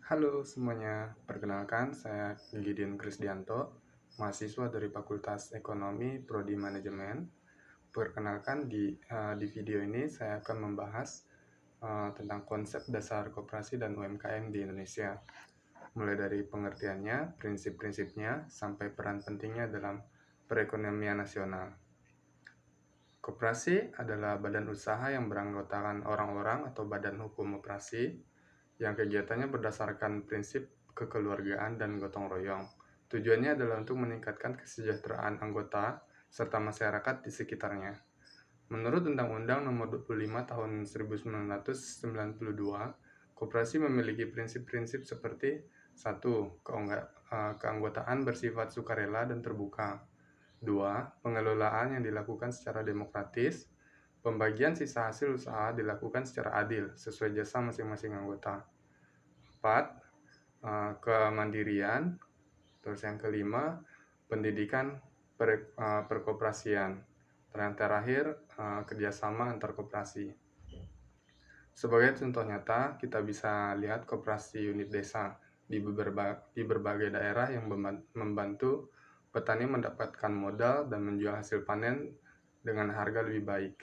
Halo semuanya, perkenalkan saya Gideon Krisdianto, mahasiswa dari Fakultas Ekonomi Prodi Manajemen. Perkenalkan di video ini saya akan membahas tentang konsep dasar koperasi dan UMKM di Indonesia, mulai dari pengertiannya, prinsip-prinsipnya, sampai peran pentingnya dalam perekonomian nasional. Koperasi adalah badan usaha yang beranggotakan orang-orang atau badan hukum operasi yang kegiatannya berdasarkan prinsip kekeluargaan dan gotong royong. Tujuannya adalah untuk meningkatkan kesejahteraan anggota serta masyarakat di sekitarnya. Menurut Undang-Undang Nomor 25 Tahun 1992, koperasi memiliki prinsip-prinsip seperti 1. Keanggotaan bersifat sukarela dan terbuka. 2. Pengelolaan yang dilakukan secara demokratis. Pembagian sisa hasil usaha dilakukan secara adil sesuai jasa masing-masing anggota. 4. Kemandirian. Terus yang kelima, pendidikan perkoperasian. Dan yang terakhir, kerjasama antar koperasi. Sebagai contoh nyata, kita bisa lihat koperasi unit desa di berbagai daerah yang membantu petani mendapatkan modal dan menjual hasil panen dengan harga lebih baik.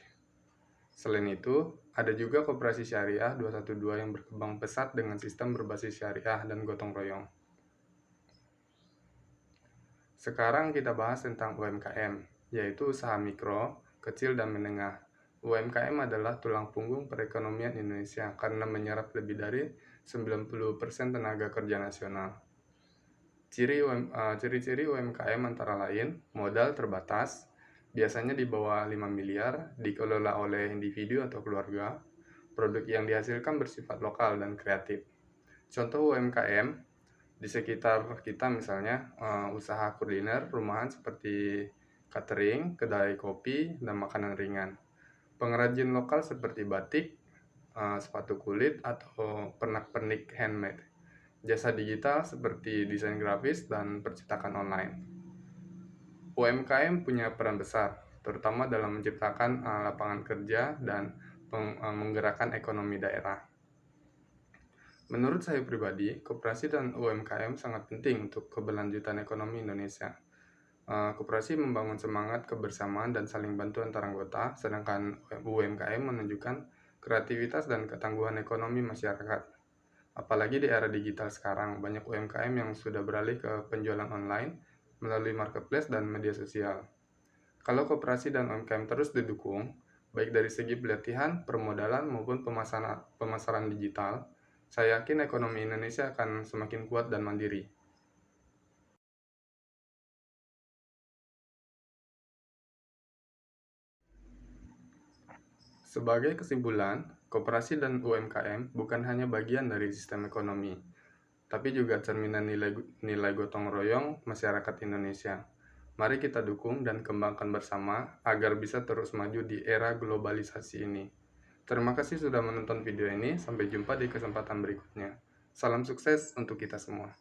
Selain itu, ada juga koperasi syariah 212 yang berkembang pesat dengan sistem berbasis syariah dan gotong royong. Sekarang kita bahas tentang UMKM, yaitu usaha mikro, kecil, dan menengah. UMKM adalah tulang punggung perekonomian Indonesia karena menyerap lebih dari 90% tenaga kerja nasional. Ciri-ciri UMKM antara lain, modal terbatas, biasanya di bawah 5 miliar, dikelola oleh individu atau keluarga, produk yang dihasilkan bersifat lokal dan kreatif. Contoh UMKM di sekitar kita misalnya usaha kuliner rumahan seperti catering, kedai kopi, dan makanan ringan. Pengrajin lokal seperti batik, sepatu kulit, atau pernak-pernik handmade. Jasa digital seperti desain grafis dan percetakan online. UMKM punya peran besar, terutama dalam menciptakan lapangan kerja dan menggerakkan ekonomi daerah. Menurut saya pribadi, koperasi dan UMKM sangat penting untuk keberlanjutan ekonomi Indonesia. Koperasi membangun semangat kebersamaan dan saling bantu antar anggota, sedangkan UMKM menunjukkan kreativitas dan ketangguhan ekonomi masyarakat. Apalagi di era digital sekarang, banyak UMKM yang sudah beralih ke penjualan online melalui marketplace dan media sosial. Kalau koperasi dan UMKM terus didukung, baik dari segi pelatihan, permodalan, maupun pemasaran digital, saya yakin ekonomi Indonesia akan semakin kuat dan mandiri. Sebagai kesimpulan, koperasi dan UMKM bukan hanya bagian dari sistem ekonomi, tapi juga cerminan nilai gotong royong masyarakat Indonesia. Mari kita dukung dan kembangkan bersama agar bisa terus maju di era globalisasi ini. Terima kasih sudah menonton video ini, sampai jumpa di kesempatan berikutnya. Salam sukses untuk kita semua.